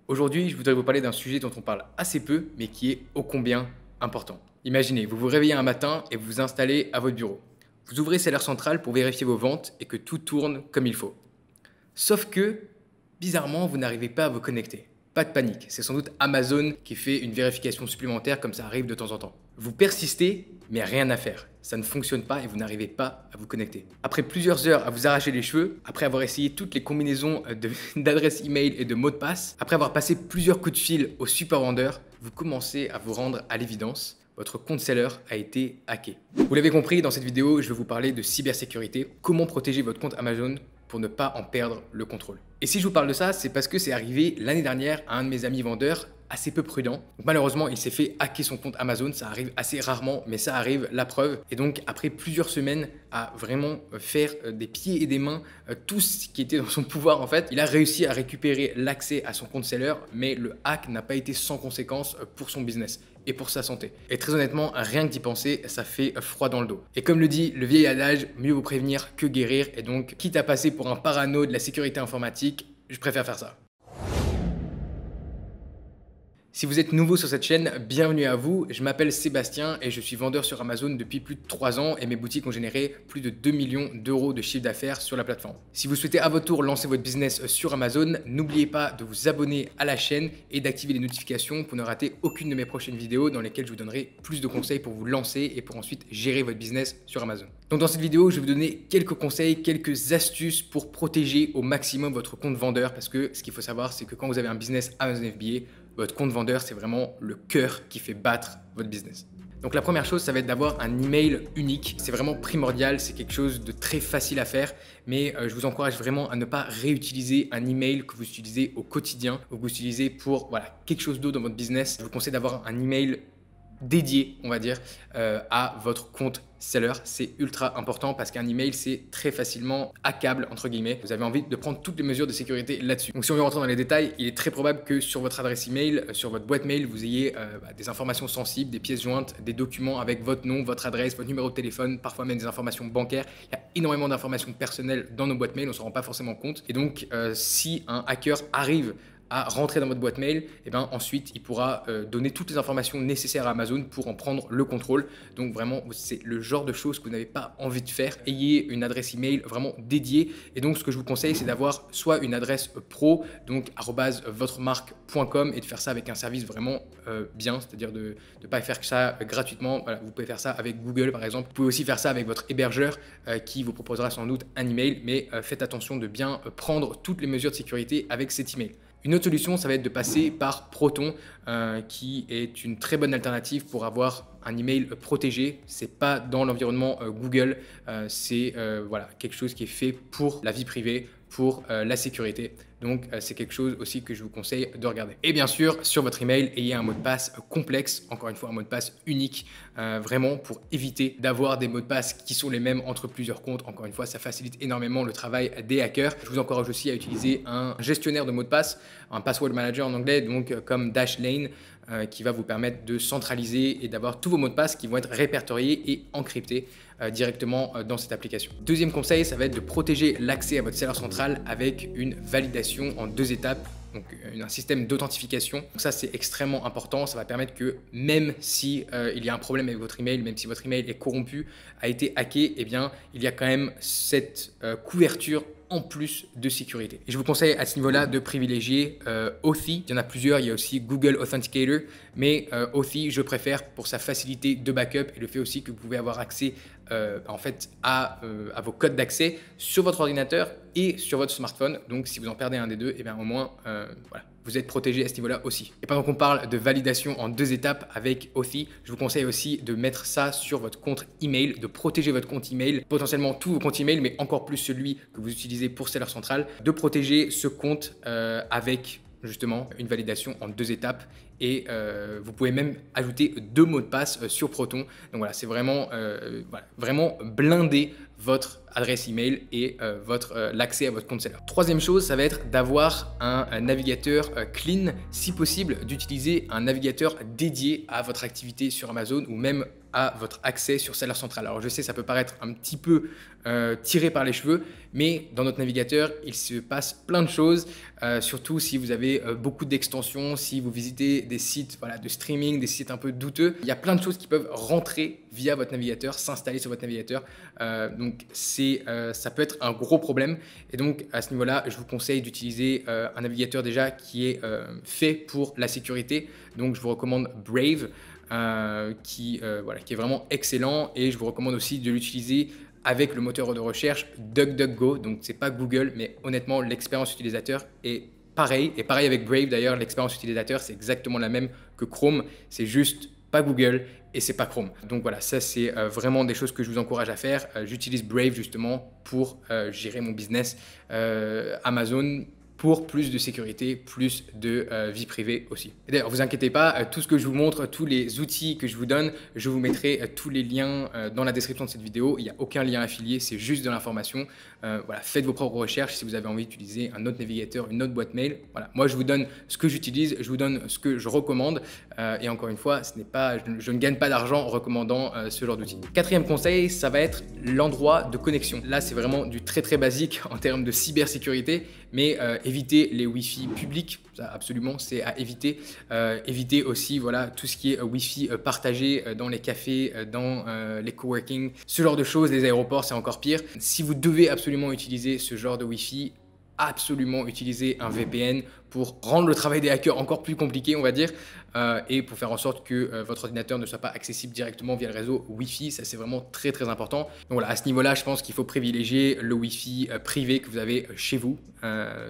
Aujourd'hui, je voudrais vous parler d'un sujet dont on parle assez peu, mais qui est ô combien important. Imaginez, vous vous réveillez un matin et vous vous installez à votre bureau. Vous ouvrez Seller Central pour vérifier vos ventes et que tout tourne comme il faut. Sauf que, bizarrement, vous n'arrivez pas à vous connecter. Pas de panique, c'est sans doute Amazon qui fait une vérification supplémentaire comme ça arrive de temps en temps. Vous persistez, mais rien à faire. Ça ne fonctionne pas et vous n'arrivez pas à vous connecter. Après plusieurs heures à vous arracher les cheveux, après avoir essayé toutes les combinaisons d'adresses email et de mots de passe, après avoir passé plusieurs coups de fil au super vendeur, vous commencez à vous rendre à l'évidence. Votre compte seller a été hacké. Vous l'avez compris, dans cette vidéo, je vais vous parler de cybersécurité, comment protéger votre compte Amazon pour ne pas en perdre le contrôle. Et si je vous parle de ça, c'est parce que c'est arrivé l'année dernière à un de mes amis vendeurs assez peu prudent. Donc malheureusement, il s'est fait hacker son compte Amazon, ça arrive assez rarement, mais ça arrive, la preuve. Et donc après plusieurs semaines à vraiment faire des pieds et des mains tout ce qui était dans son pouvoir en fait, il a réussi à récupérer l'accès à son compte seller, mais le hack n'a pas été sans conséquence pour son business et pour sa santé. Et très honnêtement, rien que d'y penser, ça fait froid dans le dos. Et comme le dit le vieil adage, mieux vaut prévenir que guérir. Et donc, quitte à passer pour un parano de la sécurité informatique, je préfère faire ça. Si vous êtes nouveau sur cette chaîne, bienvenue à vous. Je m'appelle Sébastien et je suis vendeur sur Amazon depuis plus de 3 ans et mes boutiques ont généré plus de 2 millions d'euros de chiffre d'affaires sur la plateforme. Si vous souhaitez à votre tour lancer votre business sur Amazon, n'oubliez pas de vous abonner à la chaîne et d'activer les notifications pour ne rater aucune de mes prochaines vidéos dans lesquelles je vous donnerai plus de conseils pour vous lancer et pour ensuite gérer votre business sur Amazon. Donc dans cette vidéo, je vais vous donner quelques conseils, quelques astuces pour protéger au maximum votre compte vendeur parce que ce qu'il faut savoir, c'est que quand vous avez un business Amazon FBA, votre compte vendeur, c'est vraiment le cœur qui fait battre votre business. Donc la première chose, ça va être d'avoir un email unique. C'est vraiment primordial, c'est quelque chose de très facile à faire, mais je vous encourage vraiment à ne pas réutiliser un email que vous utilisez au quotidien ou que vous utilisez pour quelque chose d'autre dans votre business. Je vous conseille d'avoir un email dédié, on va dire, à votre compte seller. C'est ultra important parce qu'un email, c'est très facilement hackable, entre guillemets. Vous avez envie de prendre toutes les mesures de sécurité là-dessus. Donc, si on veut rentrer dans les détails, il est très probable que sur votre adresse email, sur votre boîte mail, vous ayez des informations sensibles, des pièces jointes, des documents avec votre nom, votre adresse, votre numéro de téléphone, parfois même des informations bancaires. Il y a énormément d'informations personnelles dans nos boîtes mail, on ne s'en rend pas forcément compte. Et donc, si un hacker arrive à rentrer dans votre boîte mail, et bien ensuite il pourra donner toutes les informations nécessaires à Amazon pour en prendre le contrôle. Donc vraiment, c'est le genre de choses que vous n'avez pas envie de faire. Ayez une adresse email vraiment dédiée. Et donc ce que je vous conseille, c'est d'avoir soit une adresse pro, donc @votremarque.com, et de faire ça avec un service vraiment bien, c'est-à-dire de ne pas faire ça gratuitement. Voilà, vous pouvez faire ça avec Google par exemple. Vous pouvez aussi faire ça avec votre hébergeur qui vous proposera sans doute un email, mais faites attention de bien prendre toutes les mesures de sécurité avec cet email. Une autre solution, ça va être de passer par Proton, qui est une très bonne alternative pour avoir un email protégé. C'est pas dans l'environnement Google, c'est quelque chose qui est fait pour la vie privée, pour la sécurité. Donc, c'est quelque chose aussi que je vous conseille de regarder. Et bien sûr, sur votre email, ayez un mot de passe complexe, encore une fois, un mot de passe unique, vraiment pour éviter d'avoir des mots de passe qui sont les mêmes entre plusieurs comptes. Encore une fois, ça facilite énormément le travail des hackers. Je vous encourage aussi à utiliser un gestionnaire de mots de passe, un password manager en anglais, donc comme Dashlane, qui va vous permettre de centraliser et d'avoir tous vos mots de passe qui vont être répertoriés et encryptés directement dans cette application. Deuxième conseil, ça va être de protéger l'accès à votre Seller Central avec une validation en 2 étapes. Donc un système d'authentification. Donc ça, c'est extrêmement important. Ça va permettre que même si il y a un problème avec votre email, même si votre email est corrompu, a été hacké, eh bien, il y a quand même cette couverture en plus de sécurité. Et je vous conseille à ce niveau-là de privilégier Authy. Il y en a plusieurs, il y a aussi Google Authenticator, mais Authy, je préfère pour sa facilité de backup et le fait aussi que vous pouvez avoir accès à vos codes d'accès sur votre ordinateur et sur votre smartphone. Donc si vous en perdez un des deux, et bien au moins vous êtes protégé à ce niveau-là aussi. Et pendant qu'on parle de validation en 2 étapes avec Authy, je vous conseille aussi de mettre ça sur votre compte email, de protéger votre compte email, potentiellement tous vos comptes email, mais encore plus celui que vous utilisez pour Seller Central, de protéger ce compte avec justement une validation en 2 étapes et vous pouvez même ajouter 2 mots de passe sur Proton. Donc voilà, c'est vraiment, vraiment blinder votre adresse email et l'accès à votre compte seller. Troisième chose, ça va être d'avoir un navigateur clean, si possible d'utiliser un navigateur dédié à votre activité sur Amazon ou même à votre accès sur Seller Central. Alors je sais, ça peut paraître un petit peu tiré par les cheveux, mais dans notre navigateur, il se passe plein de choses, surtout si vous avez beaucoup d'extensions, si vous visitez des sites de streaming, des sites un peu douteux. Il y a plein de choses qui peuvent rentrer via votre navigateur, s'installer sur votre navigateur. Donc ça peut être un gros problème. Et donc à ce niveau-là, je vous conseille d'utiliser un navigateur déjà qui est fait pour la sécurité. Donc je vous recommande Brave. Qui est vraiment excellent, et je vous recommande aussi de l'utiliser avec le moteur de recherche DuckDuckGo. Donc c'est pas Google, mais honnêtement l'expérience utilisateur est pareille, et pareil avec Brave d'ailleurs. L'expérience utilisateur c'est exactement la même que Chrome, c'est juste pas Google et c'est pas Chrome. Donc voilà, ça c'est vraiment des choses que je vous encourage à faire. J'utilise Brave justement pour gérer mon business Amazon, pour plus de sécurité, plus de vie privée aussi. Et d'ailleurs, vous inquiétez pas, tout ce que je vous montre, tous les outils que je vous donne, je vous mettrai tous les liens dans la description de cette vidéo. Il n'y a aucun lien affilié, c'est juste de l'information. Voilà, faites vos propres recherches si vous avez envie d'utiliser un autre navigateur, une autre boîte mail. Voilà, moi je vous donne ce que j'utilise, je vous donne ce que je recommande. Et encore une fois, je ne gagne pas d'argent en recommandant ce genre d'outils. Quatrième conseil, ça va être l'endroit de connexion. Là, c'est vraiment du très basique en termes de cybersécurité, mais évitez les Wi-Fi publics, ça absolument, c'est à éviter. Évitez aussi tout ce qui est Wi-Fi partagé dans les cafés, dans les coworking, ce genre de choses. Les aéroports, c'est encore pire. Si vous devez absolument utiliser ce genre de Wi-Fi, absolument utiliser un VPN pour rendre le travail des hackers encore plus compliqué, on va dire, et pour faire en sorte que votre ordinateur ne soit pas accessible directement via le réseau Wi-Fi. Ça, c'est vraiment très important. Donc voilà, à ce niveau-là, je pense qu'il faut privilégier le Wi-Fi privé que vous avez chez vous,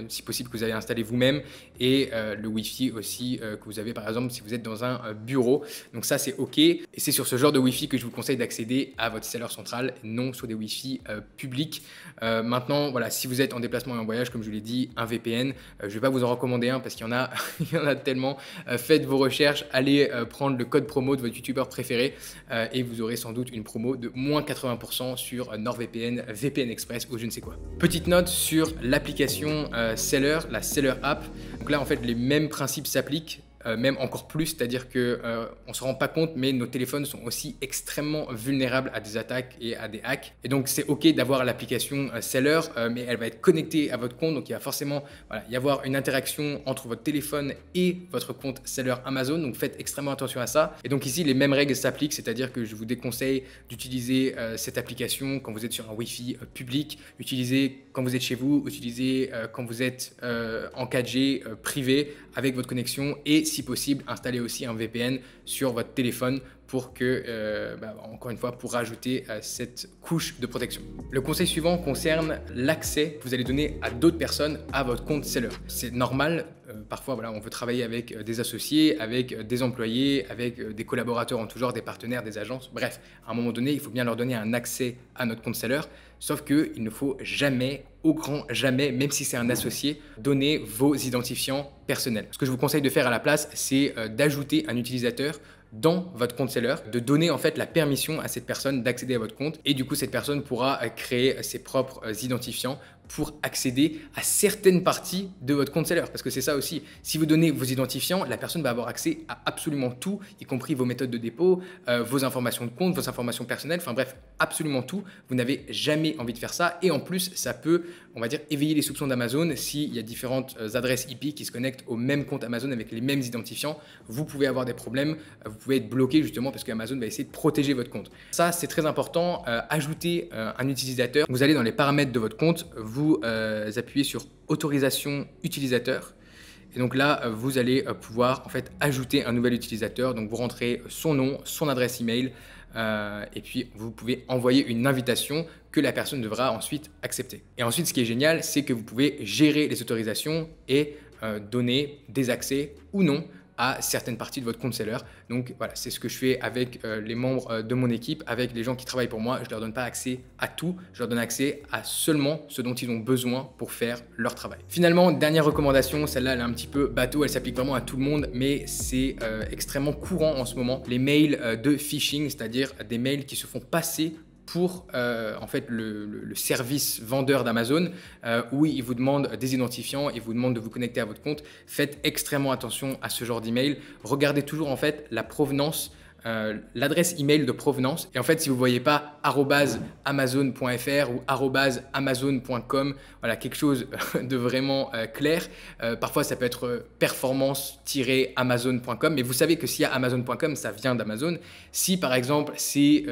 si possible que vous avez installé vous-même, et le Wi-Fi aussi que vous avez par exemple si vous êtes dans un bureau. Donc ça, c'est OK. Et c'est sur ce genre de Wi-Fi que je vous conseille d'accéder à votre seller central, non sur des Wi-Fi publics. Maintenant, voilà, si vous êtes en déplacement et en voyage, comme je vous l'ai dit, un VPN, je ne vais pas vous en recommander un parce qu'il y en a, il y en a tellement. Faites vos recherches, allez prendre le code promo de votre youtubeur préféré et vous aurez sans doute une promo de moins 80% sur NordVPN, VPN Express ou je ne sais quoi. Petite note sur l'application Seller, la Seller App. Donc là, en fait, les mêmes principes s'appliquent. Même encore plus, c'est-à-dire que on ne se rend pas compte, mais nos téléphones sont aussi extrêmement vulnérables à des attaques et à des hacks. Et donc c'est OK d'avoir l'application Seller, mais elle va être connectée à votre compte, donc il va forcément y avoir une interaction entre votre téléphone et votre compte Seller Amazon, donc faites extrêmement attention à ça. Et donc ici les mêmes règles s'appliquent, c'est-à-dire que je vous déconseille d'utiliser cette application quand vous êtes sur un Wi-Fi public, utilisez quand vous êtes chez vous, utilisez quand vous êtes en 4G privé avec votre connexion, et si possible, installez aussi un VPN sur votre téléphone pour que, encore une fois, pour rajouter cette couche de protection. Le conseil suivant concerne l'accès que vous allez donner à d'autres personnes à votre compte seller. C'est normal, parfois on veut travailler avec des associés, avec des employés, avec des collaborateurs en tout genre, des partenaires, des agences, bref, à un moment donné, il faut bien leur donner un accès à notre compte seller, sauf qu'il ne faut jamais, au grand jamais, même si c'est un associé, donner vos identifiants personnels. Ce que je vous conseille de faire à la place, c'est d'ajouter un utilisateur dans votre compte seller, de donner en fait la permission à cette personne d'accéder à votre compte, et du coup cette personne pourra créer ses propres identifiants pour accéder à certaines parties de votre compte seller. Parce que c'est ça aussi, si vous donnez vos identifiants, la personne va avoir accès à absolument tout, y compris vos méthodes de dépôt, vos informations de compte, vos informations personnelles, enfin bref, absolument tout. Vous n'avez jamais envie de faire ça, et en plus ça peut, on va dire, éveiller les soupçons d'Amazon. S'il y a différentes adresses IP qui se connectent au même compte Amazon avec les mêmes identifiants, vous pouvez avoir des problèmes, vous pouvez être bloqué justement parce qu'Amazon va essayer de protéger votre compte. Ça, c'est très important. Ajoutez un utilisateur. Vous allez dans les paramètres de votre compte, vous appuyez sur autorisation utilisateur. Et donc là, vous allez pouvoir en fait ajouter un nouvel utilisateur. Donc vous rentrez son nom, son adresse email, et puis vous pouvez envoyer une invitation que la personne devra ensuite accepter. Et ensuite, ce qui est génial, c'est que vous pouvez gérer les autorisations et donner des accès ou non à certaines parties de votre compte seller. Donc voilà, c'est ce que je fais avec les membres de mon équipe, avec les gens qui travaillent pour moi. Je ne leur donne pas accès à tout, je leur donne accès à seulement ce dont ils ont besoin pour faire leur travail. Finalement, dernière recommandation, celle-là elle est un petit peu bateau, elle s'applique vraiment à tout le monde, mais c'est extrêmement courant en ce moment. Les mails de phishing, c'est-à-dire des mails qui se font passer pour en fait le service vendeur d'Amazon où il vous demande des identifiants, il vous demande de vous connecter à votre compte. Faites extrêmement attention à ce genre d'email. Regardez toujours en fait la provenance, l'adresse email de provenance. Et en fait, si vous ne voyez pas @amazon.fr ou @amazon.com, voilà, quelque chose de vraiment clair. Parfois, ça peut être performance-amazon.com, mais vous savez que s'il y a amazon.com, ça vient d'Amazon. Si par exemple, c'est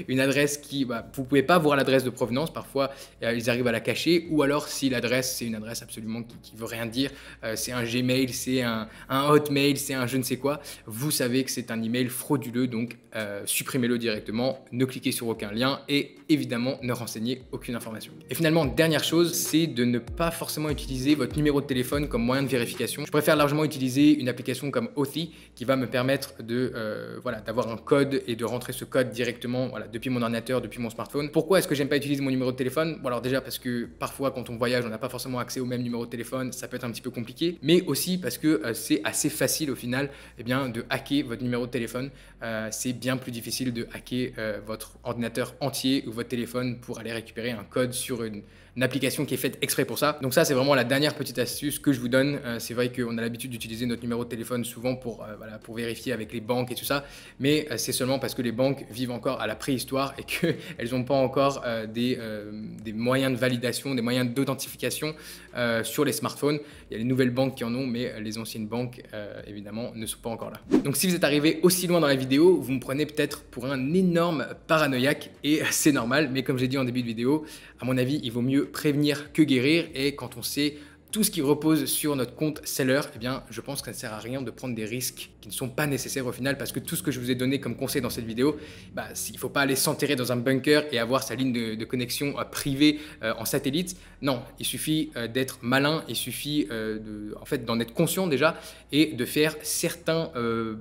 une adresse qui, vous ne pouvez pas voir l'adresse de provenance, parfois ils arrivent à la cacher, ou alors si l'adresse, c'est une adresse absolument qui ne veut rien dire, c'est un Gmail, c'est un Hotmail, c'est un je ne sais quoi, vous savez que c'est un email frauduleux, donc supprimez-le directement, ne cliquez sur aucun lien et évidemment ne renseignez aucune information. Et finalement, dernière chose, c'est de ne pas forcément utiliser votre numéro de téléphone comme moyen de vérification. Je préfère largement utiliser une application comme Authy qui va me permettre d'avoir un code et de rentrer ce code directement depuis mon ordinateur, depuis mon smartphone. Pourquoi est-ce que j'aime pas utiliser mon numéro de téléphone? Bon, alors déjà parce que parfois quand on voyage, on n'a pas forcément accès au même numéro de téléphone, ça peut être un petit peu compliqué, mais aussi parce que c'est assez facile au final de hacker votre numéro de téléphone. C'est bien plus difficile de hacker votre ordinateur entier ou votre téléphone pour aller récupérer un code sur une application qui est faite exprès pour ça. Donc ça, c'est vraiment la dernière petite astuce que je vous donne. C'est vrai qu'on a l'habitude d'utiliser notre numéro de téléphone souvent pour vérifier avec les banques et tout ça, mais c'est seulement parce que les banques vivent encore à la préhistoire et qu'elles n'ont pas encore des moyens de validation, des moyens d'authentification sur les smartphones. Il y a les nouvelles banques qui en ont, mais les anciennes banques, évidemment, ne sont pas encore là. Donc si vous êtes arrivé aussi loin dans la vidéo, vous me prenez peut-être pour un énorme paranoïaque et c'est normal, mais comme j'ai dit en début de vidéo, à mon avis, il vaut mieux prévenir que guérir, et quand on sait tout ce qui repose sur notre compte seller, eh bien, je pense que ça ne sert à rien de prendre des risques qui ne sont pas nécessaires au final, parce que tout ce que je vous ai donné comme conseil dans cette vidéo, il ne faut pas aller s'enterrer dans un bunker et avoir sa ligne de connexion privée en satellite. Non, il suffit d'être malin, il suffit d'en être conscient déjà et de faire certains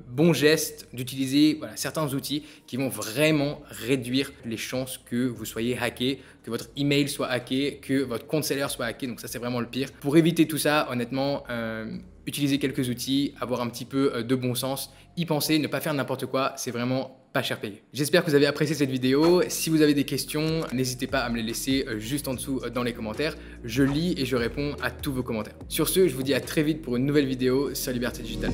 bons gestes, d'utiliser certains outils qui vont vraiment réduire les chances que vous soyez hacké, que votre email soit hacké, que votre compte seller soit hacké. Donc ça, c'est vraiment le pire. Pour éviter tout ça, honnêtement, utiliser quelques outils, avoir un petit peu de bon sens, y penser, ne pas faire n'importe quoi, c'est vraiment pas cher payé. J'espère que vous avez apprécié cette vidéo. Si vous avez des questions, n'hésitez pas à me les laisser juste en dessous dans les commentaires. Je lis et je réponds à tous vos commentaires. Sur ce, je vous dis à très vite pour une nouvelle vidéo sur Liberté Digitale.